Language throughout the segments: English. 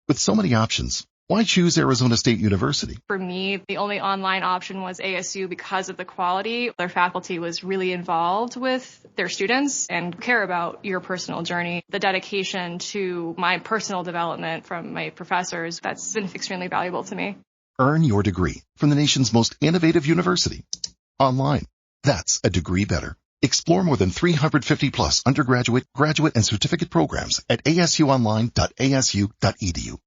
With so many options, why choose Arizona State University? For me, the only online option was ASU because of the quality. Their faculty was really involved with their students and care about your personal journey. The dedication to my personal development from my professors, that's been extremely valuable to me. Earn your degree from the nation's most innovative university. Online. That's a degree better. Explore more than 350-plus undergraduate, graduate, and certificate programs at asuonline.asu.edu.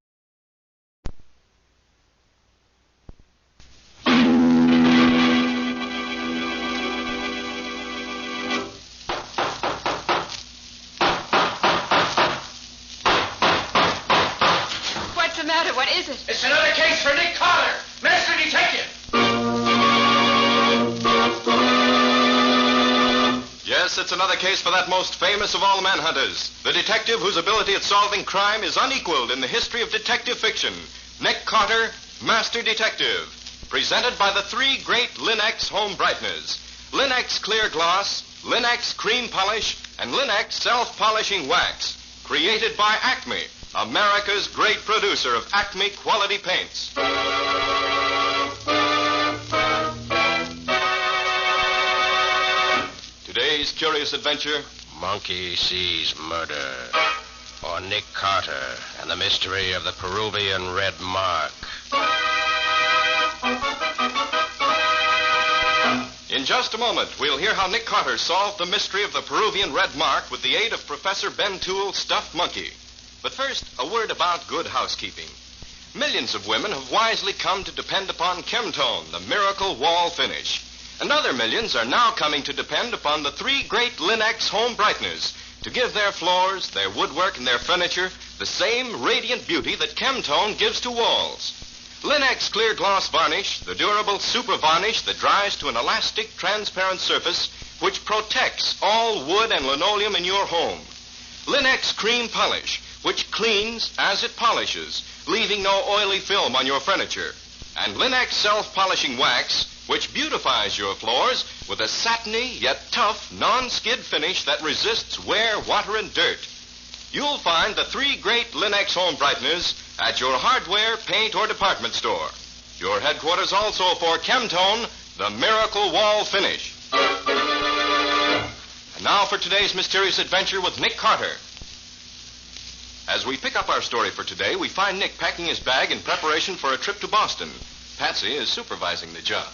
What's the matter? What is it? It's another case for Nick Carter, Master Detective. Yes, it's another case for that most famous of all manhunters, the detective whose ability at solving crime is unequaled in the history of detective fiction, Nick Carter, Master Detective, presented by the three great Linex home brighteners, Linex Clear Gloss, Linex Cream Polish, and Linex Self-Polishing Wax, created by Acme, America's great producer of Acme quality paints. Today's curious adventure, Monkey sees murder. Or Nick Carter and the mystery of the Peruvian red mark. In just a moment, we'll hear how Nick Carter solved the mystery of the Peruvian red mark with the aid of Professor Ben Toole's stuffed monkey. But first, a word about good housekeeping. Millions of women have wisely come to depend upon Chemtone, the miracle wall finish. And other millions are now coming to depend upon the three great Linex home brighteners to give their floors, their woodwork, and their furniture the same radiant beauty that Chemtone gives to walls. Linex Clear Gloss Varnish, the durable super varnish that dries to an elastic, transparent surface which protects all wood and linoleum in your home. Linex Cream Polish, which cleans as it polishes, leaving no oily film on your furniture. And Linex Self-Polishing Wax, which beautifies your floors with a satiny yet tough non-skid finish that resists wear, water, and dirt. You'll find the three great Linex home brighteners at your hardware, paint, or department store. Your headquarters also for Chemtone, the miracle wall finish. And now for today's mysterious adventure with Nick Carter. As we pick up our story for today, we find Nick packing his bag in preparation for a trip to Boston. Patsy is supervising the job.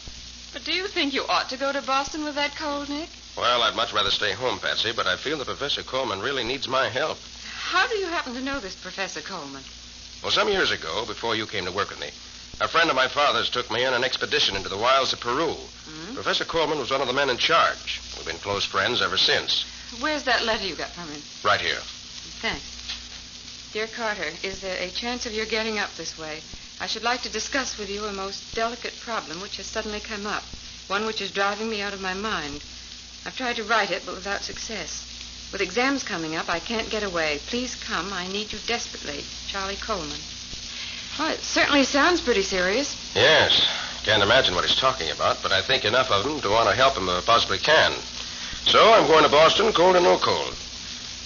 But do you think you ought to go to Boston with that cold, Nick? Well, I'd much rather stay home, Patsy, but I feel that Professor Coleman really needs my help. How do you happen to know this Professor Coleman? Well, some years ago, before you came to work with me, a friend of my father's took me on an expedition into the wilds of Peru. Hmm? Professor Coleman was one of the men in charge. We've been close friends ever since. Where's that letter you got from him? Right here. Thanks. Dear Carter, is there a chance of your getting up this way? I should like to discuss with you a most delicate problem which has suddenly come up, one which is driving me out of my mind. I've tried to write it, but without success. With exams coming up, I can't get away. Please come. I need you desperately. Charlie Coleman. Well, it certainly sounds pretty serious. Yes. Can't imagine what he's talking about, but I think enough of him to want to help him if I possibly can. So I'm going to Boston, cold or no cold.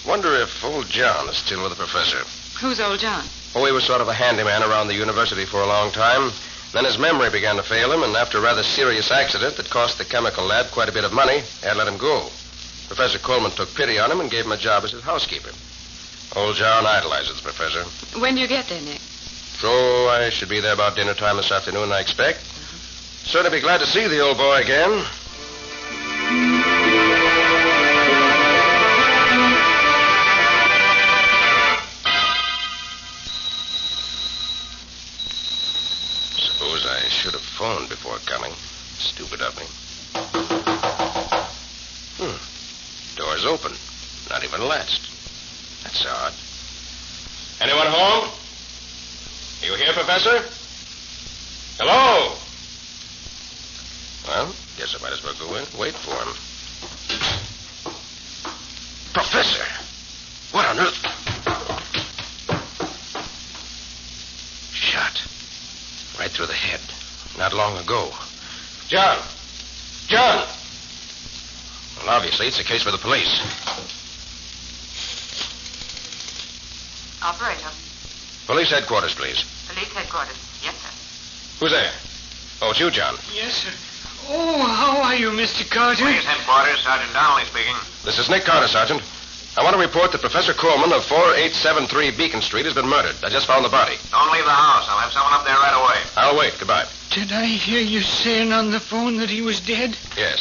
Wonder if old John is still with the professor. Who's old John? Oh, he was sort of a handyman around the university for a long time. Then his memory began to fail him, and after a rather serious accident that cost the chemical lab quite a bit of money, they had let him go. Professor Coleman took pity on him and gave him a job as his housekeeper. Old John idolizes the professor. When do you get there, Nick? So I should be there about dinner time this afternoon, I expect. Certainly be glad to see the old boy again. Suppose I should have phoned before coming. Stupid of me. Door's open. Not even latched. That's odd. Anyone home? You here, Professor? Hello? Well, guess I might as well go in and wait for him. Professor! What on earth? Shot. Right through the head. Not long ago. John! John! Well, obviously, it's a case for the police. Operator. Police headquarters, please. Police headquarters. Yes, sir. Who's there? Oh, it's you, John. Yes, sir. Oh, how are you, Mr. Carter? Police headquarters, Sergeant Donnelly speaking. This is Nick Carter, Sergeant. I want to report that Professor Coleman of 4873 Beacon Street has been murdered. I just found the body. Don't leave the house. I'll have someone up there right away. I'll wait. Goodbye. Did I hear you saying on the phone that he was dead? Yes.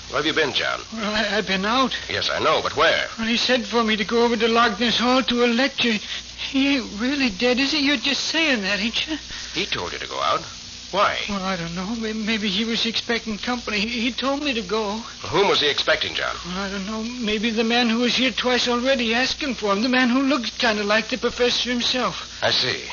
Where have you been, John? Well, I've been out. Yes, I know, but where? Well, he said for me to go over to Logness Hall to a lecture. He ain't really dead, is he? You're just saying that, ain't you? He told you to go out. Why? Well, I don't know. Maybe he was expecting company. He told me to go. Whom was he expecting, John? Well, I don't know. Maybe the man who was here twice already asking for him. The man who looks kind of like the professor himself. I see.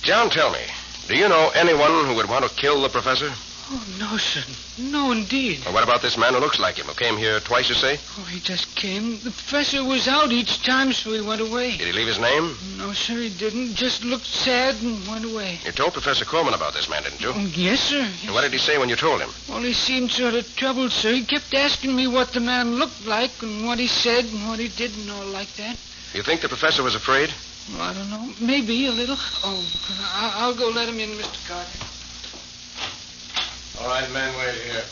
John, tell me, do you know anyone who would want to kill the professor? Oh, no, sir. No, indeed. Well, what about this man who looks like him, who came here twice, you say? Oh, he just came. The professor was out each time, so he went away. Did he leave his name? No, sir, he didn't. Just looked sad and went away. You told Professor Coleman about this man, didn't you? Oh, yes, sir. Yes. And what did he say when you told him? Well, he seemed sort of troubled, sir. He kept asking me what the man looked like and what he said and what he did and all like that. You think the professor was afraid? Well, I don't know. Maybe a little. Oh, I'll go let him in, Mr. Carter. All right, men, wait here.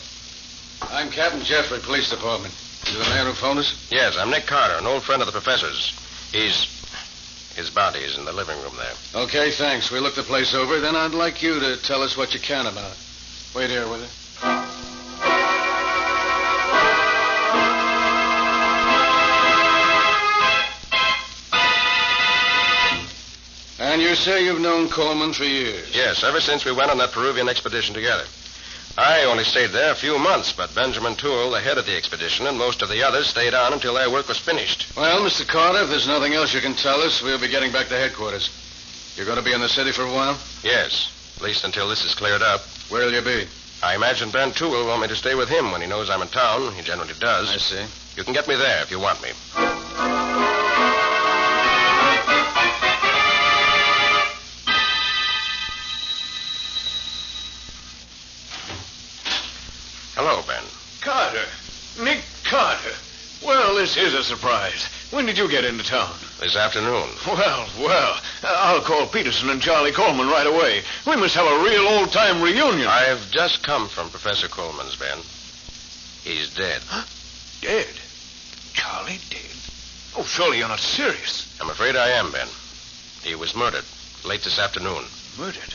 I'm Captain Jeffrey, Police Department. You the man who phoned us? Yes, I'm Nick Carter, an old friend of the professor's. His body's in the living room there. Okay, thanks. We looked the place over. Then I'd like you to tell us what you can about it. Wait here, will you? And you say you've known Coleman for years? Yes, ever since we went on that Peruvian expedition together. I only stayed there a few months, but Benjamin Toole, the head of the expedition, and most of the others stayed on until their work was finished. Well, Mr. Carter, if there's nothing else you can tell us, we'll be getting back to headquarters. You're going to be in the city for a while? Yes, at least until this is cleared up. Where'll you be? I imagine Ben Toole will want me to stay with him when he knows I'm in town. He generally does. I see. You can get me there if you want me. Hello, Ben. Carter. Nick Carter. Well, this is a surprise. When did you get into town? This afternoon. Well. I'll call Peterson and Charlie Coleman right away. We must have a real old-time reunion. I've just come from Professor Coleman's, Ben. He's dead. Huh? Dead? Charlie dead? Oh, surely you're not serious. I'm afraid I am, Ben. He was murdered late this afternoon. Murdered?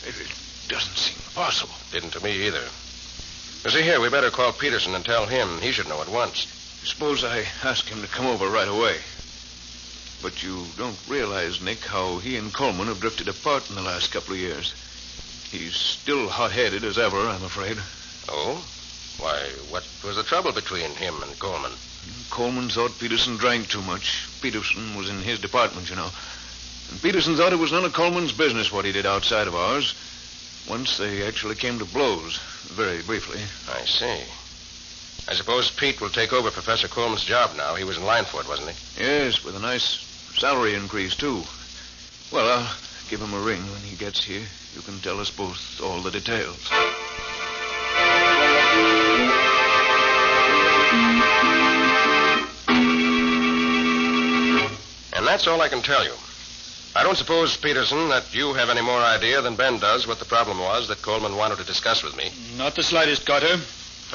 It doesn't seem possible. Didn't to me either. You see, here, we better call Peterson and tell him. He should know at once. Suppose I ask him to come over right away. But you don't realize, Nick, how he and Coleman have drifted apart in the last couple of years. He's still hot-headed as ever, I'm afraid. Oh? Why, what was the trouble between him and Coleman? Coleman thought Peterson drank too much. Peterson was in his department, you know. And Peterson thought it was none of Coleman's business what he did outside of ours. Once they actually came to blows, very briefly. I see. I suppose Pete will take over Professor Coleman's job now. He was in line for it, wasn't he? Yes, with a nice salary increase, too. Well, I'll give him a ring when he gets here. You can tell us both all the details. And that's all I can tell you. I don't suppose, Peterson, that you have any more idea than Ben does what the problem was that Coleman wanted to discuss with me. Not the slightest, Carter.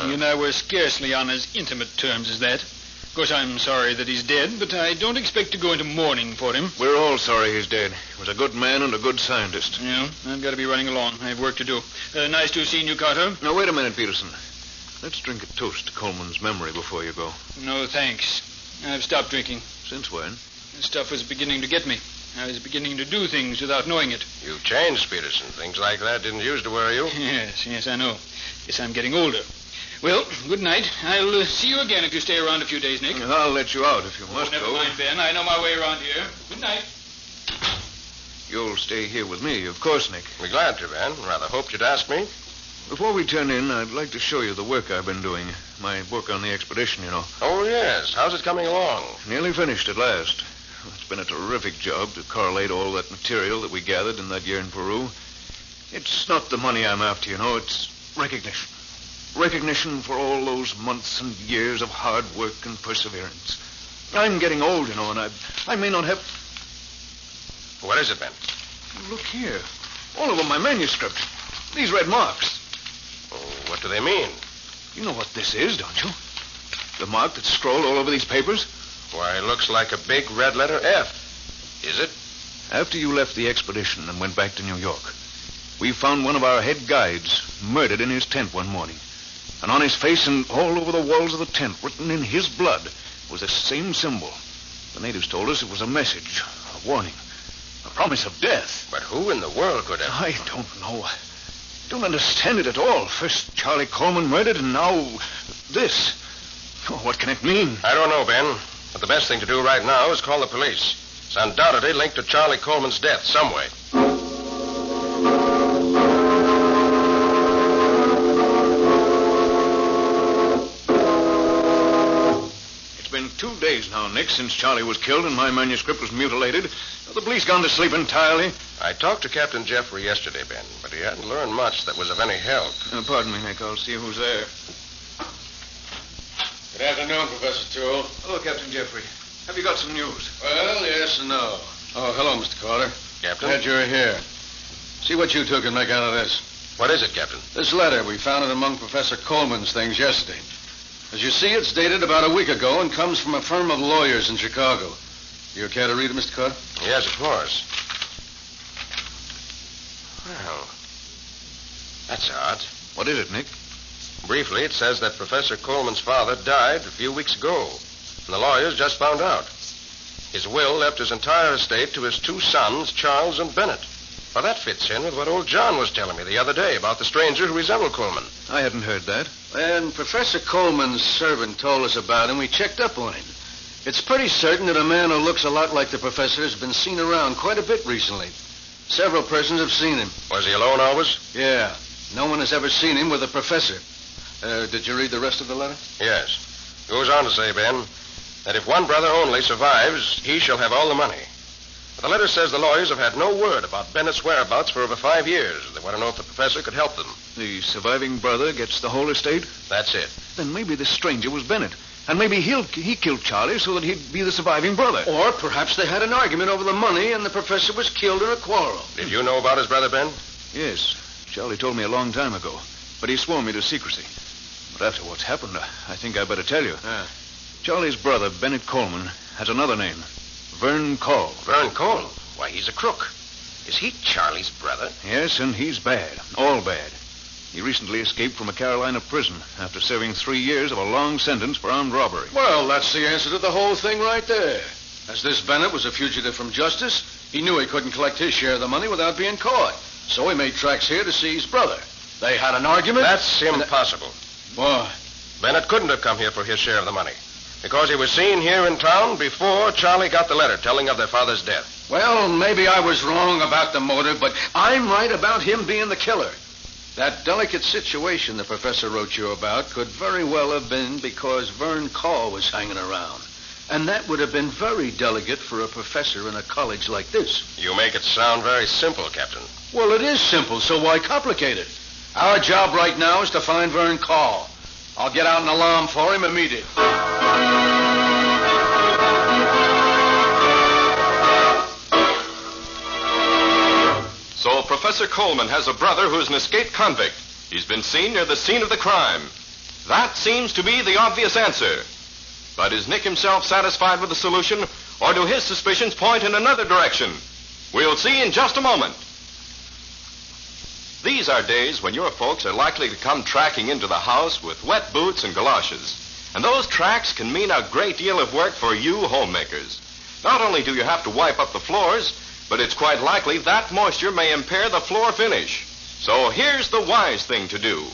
You and I were scarcely on as intimate terms as that. Of course, I'm sorry that he's dead, but I don't expect to go into mourning for him. We're all sorry he's dead. He was a good man and a good scientist. Yeah, I've got to be running along. I have work to do. Nice to have seen you, Carter. Now, wait a minute, Peterson. Let's drink a toast to Coleman's memory before you go. No, thanks. I've stopped drinking. Since when? This stuff was beginning to get me. I was beginning to do things without knowing it. You've changed, Peterson. Things like that didn't used to worry you. Yes, I know. Guess I'm getting older. Well, good night. I'll see you again if you stay around a few days, Nick. I'll let you out if you must never go. Never mind, Ben. I know my way around here. Good night. You'll stay here with me, of course, Nick. We're glad to, Ben. Rather hoped you'd ask me. Before we turn in, I'd like to show you the work I've been doing. My book on the expedition, you know. Oh, yes. How's it coming along? Nearly finished at last. It's been a terrific job to correlate all that material that we gathered in that year in Peru. It's not the money I'm after, you know. It's recognition. Recognition for all those months and years of hard work and perseverance. I'm getting old, you know, and I may not have... What is it, Ben? Look here. All over my manuscript. These red marks. Oh, what do they mean? You know what this is, don't you? The mark that's scrolled all over these papers? Why, it looks like a big red letter F. Is it? After you left the expedition and went back to New York, we found one of our head guides murdered in his tent one morning. And on his face and all over the walls of the tent, written in his blood, was the same symbol. The natives told us it was a message, a warning, a promise of death. But who in the world could have... I don't know. I don't understand it at all. First Charlie Coleman murdered, and now this. Oh, what can it mean? I don't know, Ben. But the best thing to do right now is call the police. It's undoubtedly linked to Charlie Coleman's death some way. It's been 2 days now, Nick, since Charlie was killed and my manuscript was mutilated. Have the police gone to sleep entirely? I talked to Captain Jeffrey yesterday, Ben, but he hadn't learned much that was of any help. Pardon me, Nick. I'll see who's there. Good afternoon, Professor Toole. Hello, Captain Jeffrey. Have you got some news? Well, yes and no. Oh, hello, Mr. Carter. Captain? Glad you're here. See what you two can make out of this. What is it, Captain? This letter, we found it among Professor Coleman's things yesterday. As you see, it's dated about a week ago and comes from a firm of lawyers in Chicago. You care to read it, Mr. Carter? Yes, of course. Well, that's odd. What is it, Nick? Briefly, it says that Professor Coleman's father died a few weeks ago, and the lawyers just found out. His will left his entire estate to his 2 sons, Charles and Bennett. Well, that fits in with what old John was telling me the other day about the stranger who resembled Coleman. I hadn't heard that. And Professor Coleman's servant told us about him. We checked up on him. It's pretty certain that a man who looks a lot like the professor has been seen around quite a bit recently. Several persons have seen him. Was he alone always? Yeah. No one has ever seen him with a professor. Did you read the rest of the letter? Yes. Goes on to say, Ben, that if one brother only survives, he shall have all the money. But the letter says the lawyers have had no word about Bennett's whereabouts for over 5 years. They want to know if the professor could help them. The surviving brother gets the whole estate? That's it. Then maybe this stranger was Bennett. And maybe he killed Charlie so that he'd be the surviving brother. Or perhaps they had an argument over the money and the professor was killed in a quarrel. Did you know about his brother, Ben? Yes. Charlie told me a long time ago. But he swore me to secrecy. But after what's happened, I think I better tell you. Charlie's brother, Bennett Coleman, has another name. Vern Call. Vern Call? Why, he's a crook. Is he Charlie's brother? Yes, and he's bad. All bad. He recently escaped from a Carolina prison after serving 3 years of a long sentence for armed robbery. Well, that's the answer to the whole thing right there. As this Bennett was a fugitive from justice, he knew he couldn't collect his share of the money without being caught. So he made tracks here to see his brother. They had an argument. That's impossible. Why? Bennett couldn't have come here for his share of the money. Because he was seen here in town before Charlie got the letter telling of their father's death. Well, maybe I was wrong about the motive, but I'm right about him being the killer. That delicate situation the professor wrote you about could very well have been because Vern Call was hanging around. And that would have been very delicate for a professor in a college like this. You make it sound very simple, Captain. Well, it is simple, so why complicate it? Our job right now is to find Vern Call. I'll get out an alarm for him immediately. So Professor Coleman has a brother who's an escaped convict. He's been seen near the scene of the crime. That seems to be the obvious answer. But is Nick himself satisfied with the solution, or do his suspicions point in another direction? We'll see in just a moment. These are days when your folks are likely to come tracking into the house with wet boots and galoshes. And those tracks can mean a great deal of work for you homemakers. Not only do you have to wipe up the floors, but it's quite likely that moisture may impair the floor finish. So here's the wise thing to do.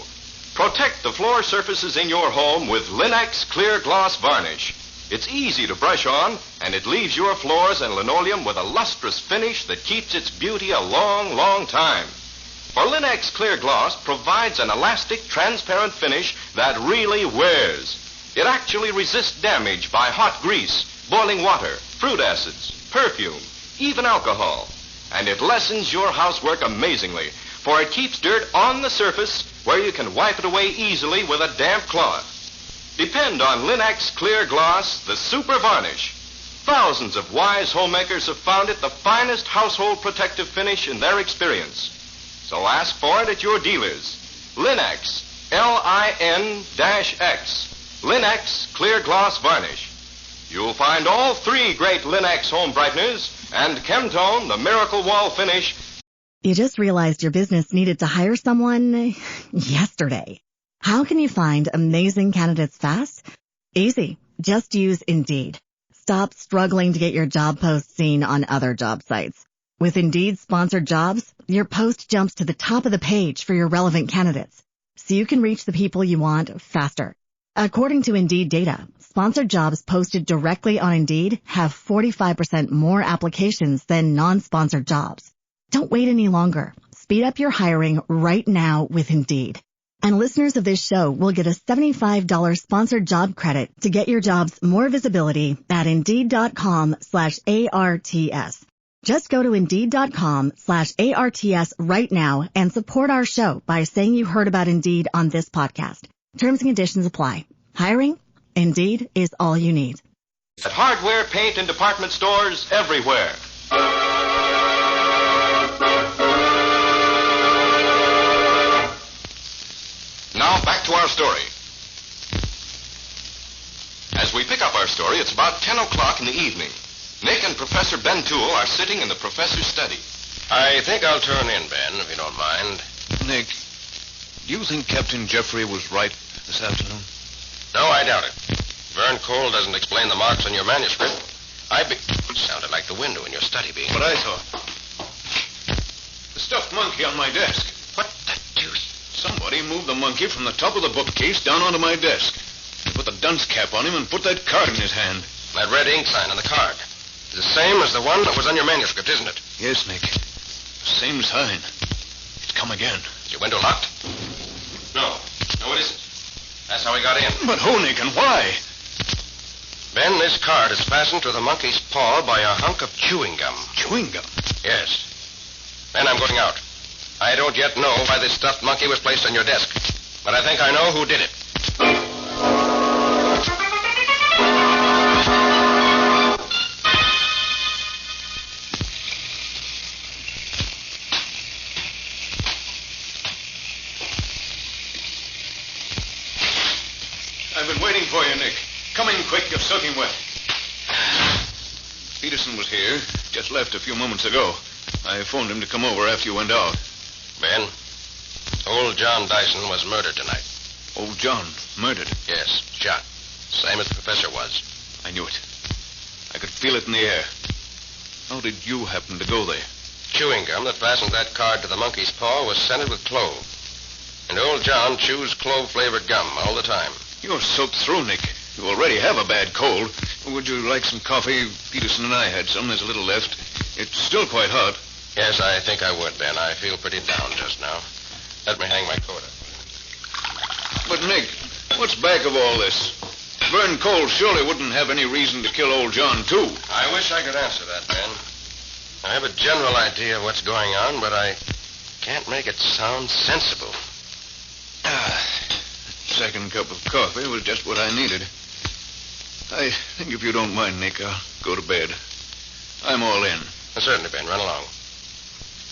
Protect the floor surfaces in your home with Linex Clear Gloss Varnish. It's easy to brush on, and it leaves your floors and linoleum with a lustrous finish that keeps its beauty a long, long time. For Linex Clear Gloss provides an elastic, transparent finish that really wears. It actually resists damage by hot grease, boiling water, fruit acids, perfume, even alcohol. And it lessens your housework amazingly, for it keeps dirt on the surface where you can wipe it away easily with a damp cloth. Depend on Linex Clear Gloss, the super varnish. Thousands of wise homemakers have found it the finest household protective finish in their experience. So ask for it at your dealers. Lin-X, Lin-X, Lin-X Clear Gloss Varnish. You'll find all three great Lin-X home brighteners and Chemtone, the Miracle Wall Finish. You just realized your business needed to hire someone yesterday. How can you find amazing candidates fast? Easy. Just use Indeed. Stop struggling to get your job post seen on other job sites. With Indeed sponsored jobs, your post jumps to the top of the page for your relevant candidates, so you can reach the people you want faster. According to Indeed data, sponsored jobs posted directly on Indeed have 45% more applications than non-sponsored jobs. Don't wait any longer. Speed up your hiring right now with Indeed. And listeners of this show will get a $75 sponsored job credit to get your jobs more visibility at Indeed.com/ARTS. Just go to Indeed.com/ARTS right now and support our show by saying you heard about Indeed on this podcast. Terms and conditions apply. Hiring? Indeed is all you need. At hardware, paint, and department stores everywhere. Now, back to our story. As we pick up our story, it's about 10 o'clock in the evening. Nick and Professor Ben Toole are sitting in the professor's study. I think I'll turn in, Ben, if you don't mind. Nick, do you think Captain Jeffrey was right this afternoon? No, I doubt it. Vern Cole doesn't explain the marks on your manuscript. It sounded like the window in your study being... What I thought. The stuffed monkey on my desk. What the deuce? Somebody moved the monkey from the top of the bookcase down onto my desk. They put the dunce cap on him and put that card in his hand. That red ink sign on the card. The same as the one that was on your manuscript, isn't it? Yes, Nick. Same sign. It's come again. Is your window locked? No, it isn't. That's how we got in. But who, Nick, and why? Ben, this card is fastened to the monkey's paw by a hunk of chewing gum. Chewing gum? Yes. Ben, I'm going out. I don't yet know why this stuffed monkey was placed on your desk, but I think I know who did it. I've been waiting for you, Nick. Come in quick, you're soaking wet. Peterson was here. Just left a few moments ago. I phoned him to come over after you went out. Ben, old John Dyson was murdered tonight. Old John, murdered? Yes, shot. Same as the professor was. I knew it. I could feel it in the air. How did you happen to go there? Chewing gum that fastened that card to the monkey's paw was scented with clove. And old John chews clove-flavored gum all the time. You're soaked through, Nick. You already have a bad cold. Would you like some coffee? Peterson and I had some. There's a little left. It's still quite hot. Yes, I think I would, Ben. I feel pretty down just now. Let me hang my coat up. But, Nick, what's back of all this? Vern Cole surely wouldn't have any reason to kill old John, too. I wish I could answer that, Ben. I have a general idea of what's going on, but I can't make it sound sensible. Second cup of coffee was just what I needed. I think if you don't mind, Nick, I'll go to bed. I'm all in. Certainly, Ben. Run along.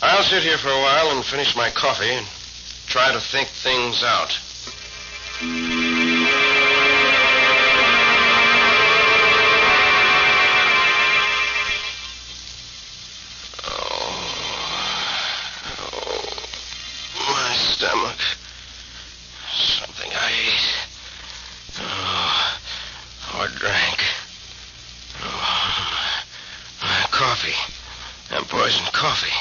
I'll sit here for a while and finish my coffee and try to think things out. Oh, my stomach. Something I ate. Or drank. Coffee. That poisoned coffee.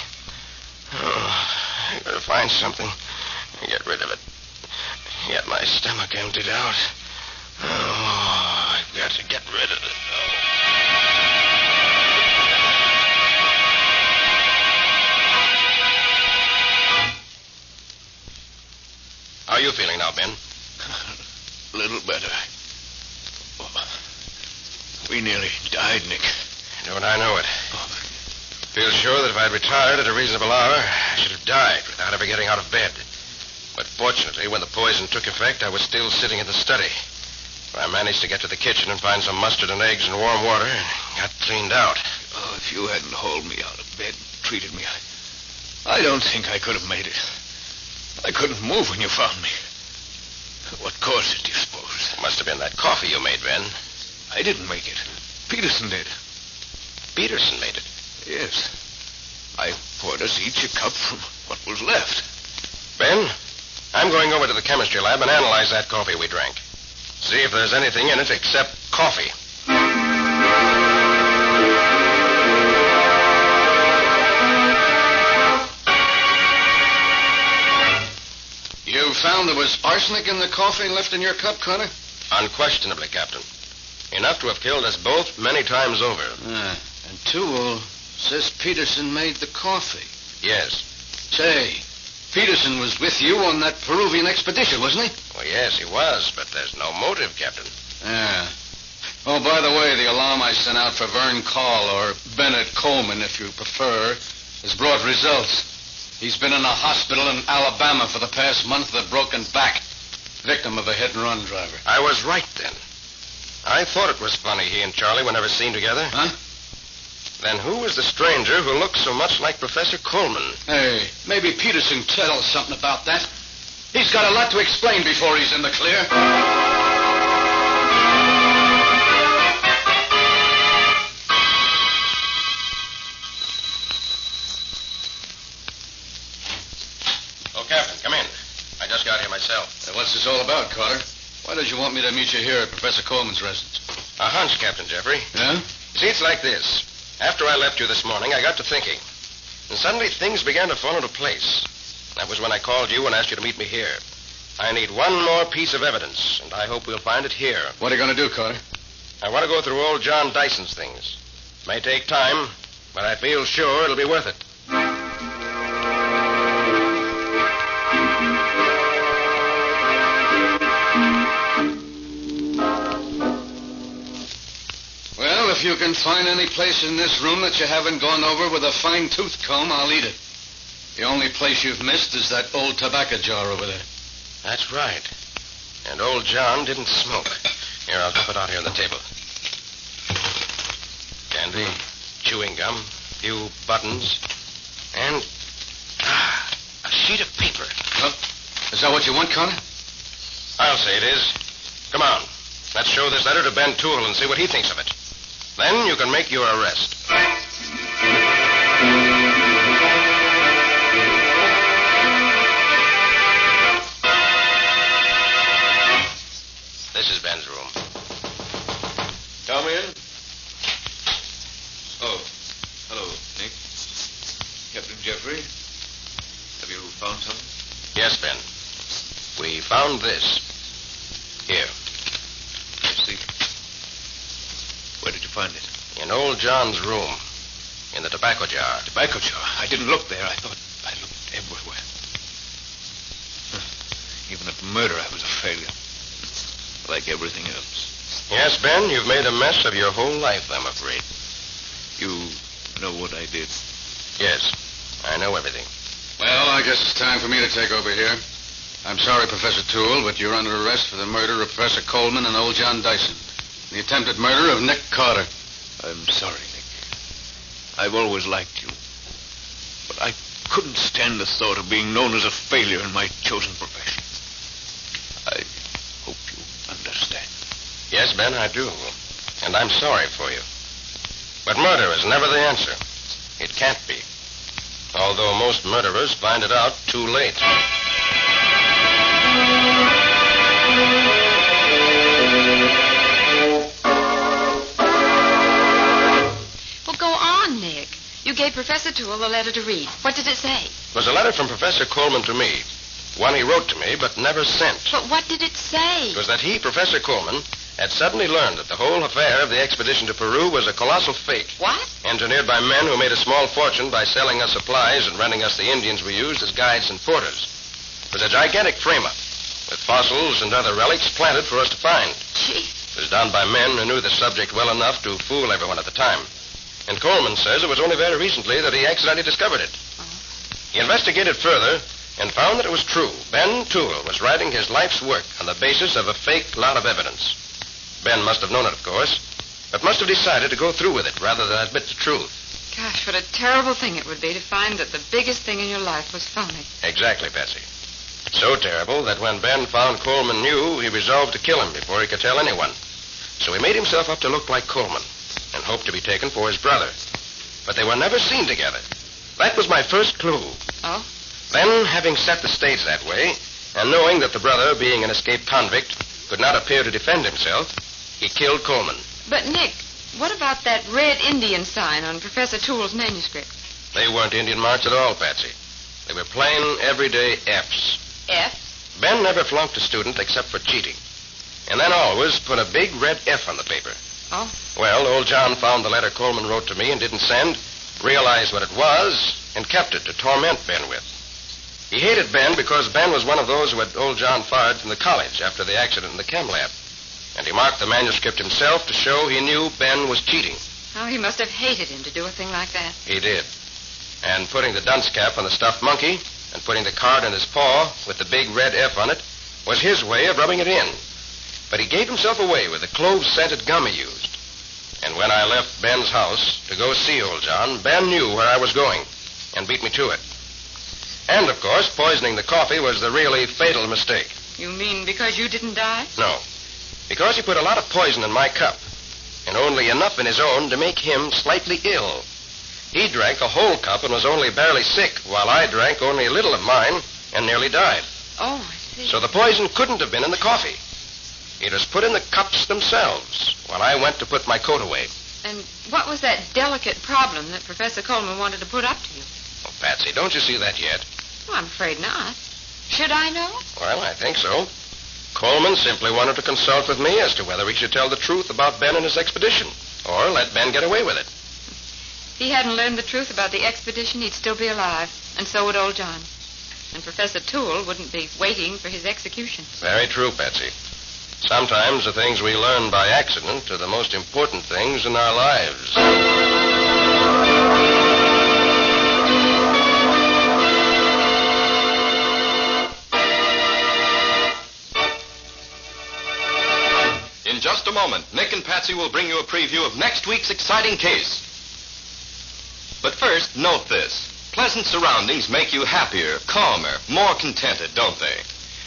I gotta find something and get rid of it. Get my stomach emptied out. I've got to get rid of it. How are you feeling now, Ben? A little better. We nearly died, Nick. Don't I know it? Feel sure that if I'd retired at a reasonable hour, I should have died without ever getting out of bed. But fortunately, when the poison took effect, I was still sitting in the study. I managed to get to the kitchen and find some mustard and eggs and warm water and got cleaned out. Oh, if you hadn't hauled me out of bed and treated me, I don't think I could have made it. I couldn't move when you found me. What caused it, do you suppose? It must have been that coffee you made, Ben. I didn't make it. Peterson did. Peterson made it? Yes. I poured us each a cup from what was left. Ben, I'm going over to the chemistry lab and analyze that coffee we drank. See if there's anything in it except coffee. You found there was arsenic in the coffee left in your cup, Carter? Unquestionably, Captain. Enough to have killed us both many times over. And Toole says Peterson made the coffee. Yes. Say, Peterson was with you on that Peruvian expedition, wasn't he? Well, yes, he was, but there's no motive, Captain. Yeah. Oh, by the way, the alarm I sent out for Vern Call, or Bennett Coleman, if you prefer, has brought results. He's been in a hospital in Alabama for the past month with a broken back. Victim of a hit-and-run driver. I was right then. I thought it was funny he and Charlie were never seen together. Huh? Then who was the stranger who looked so much like Professor Coleman? Hey, maybe Peterson tell us something about that. He's got a lot to explain before he's in the clear. Oh, Captain, come in. I just got here myself. What's this all about, Carter? Why did you want me to meet you here at Professor Coleman's residence? A hunch, Captain Jeffrey. Yeah? See, it's like this. After I left you this morning, I got to thinking. And suddenly things began to fall into place. That was when I called you and asked you to meet me here. I need one more piece of evidence, and I hope we'll find it here. What are you going to do, Carter? I want to go through old John Dyson's things. May take time, but I feel sure it'll be worth it. Well, if you can find any place in this room that you haven't gone over with a fine-tooth comb, I'll eat it. The only place you've missed is that old tobacco jar over there. That's right. And old John didn't smoke. Here, I'll dump it out here on the table. Candy, chewing gum, few buttons, and a sheet of paper. Well, is that what you want, Connor? I'll say it is. Come on. Let's show this letter to Ben Toole and see what he thinks of it. Then you can make your arrest. This is Ben's room. Come in. Oh, hello, Nick. Captain Jeffrey, have you found something? Yes, Ben. We found this. Here. I see. Where did you find it? In old John's room. In the tobacco jar. Tobacco jar? I didn't look there. I thought I looked everywhere. Even at the murder, I was a failure. Like everything else. Yes, Ben, you've made a mess of your whole life, I'm afraid. You know what I did? Yes, I know everything. Well, I guess it's time for me to take over here. I'm sorry, Professor Toole, but you're under arrest for the murder of Professor Coleman and old John Dyson. The attempted murder of Nick Carter. I'm sorry, Nick. I've always liked you. But I couldn't stand the thought of being known as a failure in my chosen profession. I hope you understand. Yes, Ben, I do. And I'm sorry for you. But murder is never the answer. It can't be. Although most murderers find it out too late. Well, go on, Nick. You gave Professor Toole a letter to read. What did it say? It was a letter from Professor Coleman to me. One he wrote to me, but never sent. But what did it say? It was that he, Professor Coleman, had suddenly learned that the whole affair of the expedition to Peru was a colossal fake. What? Engineered by men who made a small fortune by selling us supplies and renting us the Indians we used as guides and porters. It was a gigantic frame-up, with fossils and other relics planted for us to find. Gee. It was done by men who knew the subject well enough to fool everyone at the time. And Coleman says it was only very recently that he accidentally discovered it. He investigated further and found that it was true. Ben Toole was writing his life's work on the basis of a fake lot of evidence. Ben must have known it, of course, but must have decided to go through with it rather than admit the truth. Gosh, what a terrible thing it would be to find that the biggest thing in your life was phony. Exactly, Patsy. So terrible that when Ben found Coleman knew, he resolved to kill him before he could tell anyone. So he made himself up to look like Coleman and hoped to be taken for his brother. But they were never seen together. That was my first clue. Oh? Then, having set the stage that way, and knowing that the brother, being an escaped convict, could not appear to defend himself, he killed Coleman. But, Nick, what about that red Indian sign on Professor Toole's manuscript? They weren't Indian marks at all, Patsy. They were plain, everyday F's. F? Ben never flunked a student except for cheating. And then always put a big red F on the paper. Oh? Well, old John found the letter Coleman wrote to me and didn't send, realized what it was, and kept it to torment Ben with. He hated Ben because Ben was one of those who had old John fired from the college after the accident in the chem lab. And he marked the manuscript himself to show he knew Ben was cheating. Oh, he must have hated him to do a thing like that. He did. And putting the dunce cap on the stuffed monkey and putting the card in his paw with the big red F on it was his way of rubbing it in. But he gave himself away with the clove-scented gum he used. And when I left Ben's house to go see old John, Ben knew where I was going and beat me to it. And, of course, poisoning the coffee was the really fatal mistake. You mean because you didn't die? No. Because he put a lot of poison in my cup, and only enough in his own to make him slightly ill. He drank the whole cup and was only barely sick, while I drank only a little of mine and nearly died. Oh, I see. So the poison couldn't have been in the coffee. It was put in the cups themselves when I went to put my coat away. And what was that delicate problem that Professor Coleman wanted to put up to you? Oh, Patsy, don't you see that yet? Well, I'm afraid not. Should I know? Well, I think so. Coleman simply wanted to consult with me as to whether he should tell the truth about Ben and his expedition, or let Ben get away with it. If he hadn't learned the truth about the expedition, he'd still be alive, and so would old John. And Professor Toole wouldn't be waiting for his execution. Very true, Patsy. Sometimes the things we learn by accident are the most important things in our lives. In just a moment, Nick and Patsy will bring you a preview of next week's exciting case. But first, note this. Pleasant surroundings make you happier, calmer, more contented, don't they?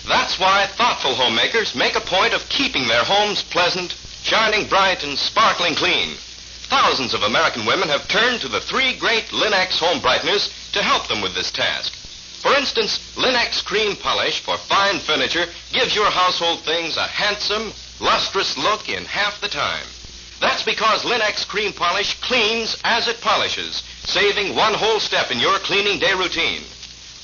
That's why thoughtful homemakers make a point of keeping their homes pleasant, shining bright, and sparkling clean. Thousands of American women have turned to the three great Lin-X home brighteners to help them with this task. For instance, Lin-X cream polish for fine furniture gives your household things a handsome, lustrous look in half the time. That's because Lin-X cream polish cleans as it polishes, saving one whole step in your cleaning day routine.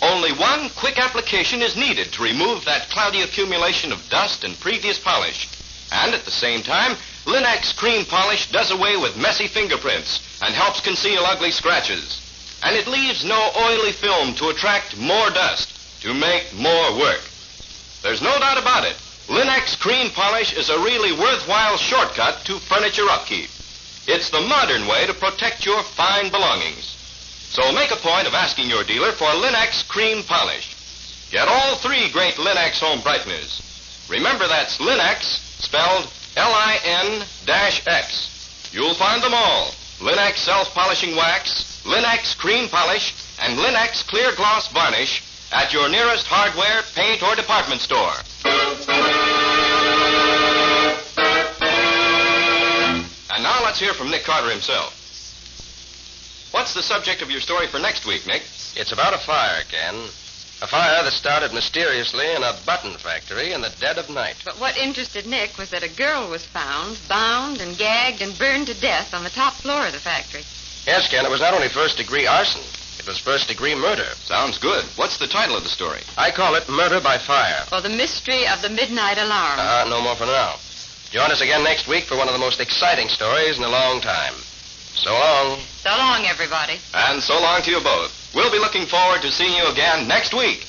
Only one quick application is needed to remove that cloudy accumulation of dust and previous polish. And at the same time, Lin-X cream polish does away with messy fingerprints and helps conceal ugly scratches. And it leaves no oily film to attract more dust, to make more work. There's no doubt about it. Lin-X cream polish is a really worthwhile shortcut to furniture upkeep. It's the modern way to protect your fine belongings. So make a point of asking your dealer for Lin-X cream polish. Get all three great Lin-X home brighteners. Remember, that's Lin-X, spelled Lin-X. You'll find them all. Lin-X self-polishing wax, Lin-X cream polish, and Lin-X clear gloss varnish at your nearest hardware, paint, or department store. And now let's hear from Nick Carter himself. What's the subject of your story for next week, Nick? It's about a fire, Ken. A fire that started mysteriously in a button factory in the dead of night. But what interested Nick was that a girl was found, bound and gagged and burned to death on the top floor of the factory. Yes, Ken, it was not only first-degree arson. It was first-degree murder. Sounds good. What's the title of the story? I call it Murder by Fire. Or the Mystery of the Midnight Alarm. No more for now. Join us again next week for one of the most exciting stories in a long time. So long. So long, everybody. And so long to you both. We'll be looking forward to seeing you again next week.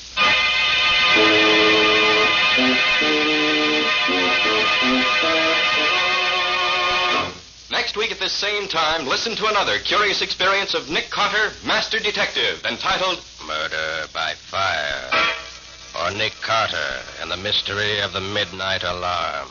Next week at this same time, listen to another curious experience of Nick Carter, Master Detective, entitled Murder by Fire. Or Nick Carter and the Mystery of the Midnight Alarm.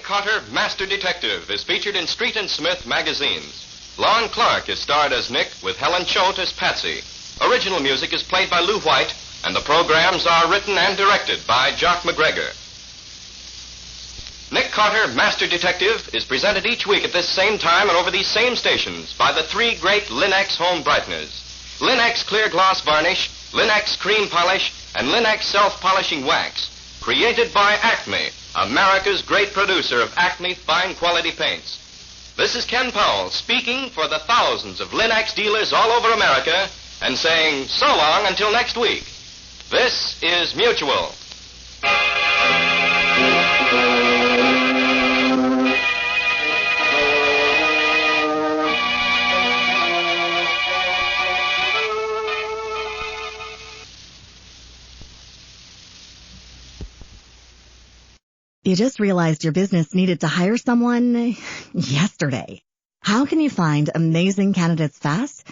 Nick Carter, Master Detective, is featured in Street and Smith magazines. Lon Clark is starred as Nick with Helen Choate as Patsy. Original music is played by Lou White, and the programs are written and directed by Jock McGregor. Nick Carter, Master Detective, is presented each week at this same time and over these same stations by the three great Linex home brighteners. Linex Clear Gloss Varnish, Linex Cream Polish, and Linex Self-Polishing Wax. Created by Acme, America's great producer of Acme fine quality paints. This is Ken Powell speaking for the thousands of Linex dealers all over America and saying so long until next week. This is Mutual. You just realized your business needed to hire someone yesterday. How can you find amazing candidates fast?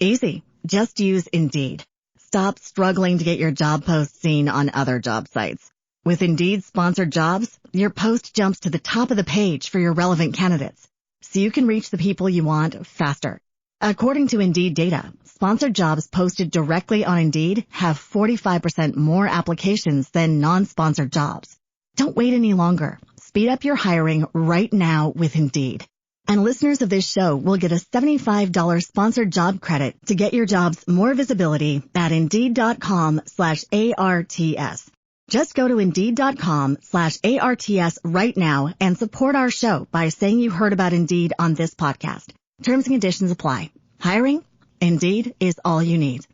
Easy. Just use Indeed. Stop struggling to get your job post seen on other job sites. With Indeed sponsored jobs, your post jumps to the top of the page for your relevant candidates, so you can reach the people you want faster. According to Indeed data, sponsored jobs posted directly on Indeed have 45% more applications than non-sponsored jobs. Don't wait any longer. Speed up your hiring right now with Indeed. And listeners of this show will get a $75 sponsored job credit to get your jobs more visibility at Indeed.com/ARTS. Just go to Indeed.com/ARTS right now and support our show by saying you heard about Indeed on this podcast. Terms and conditions apply. Hiring? Indeed is all you need.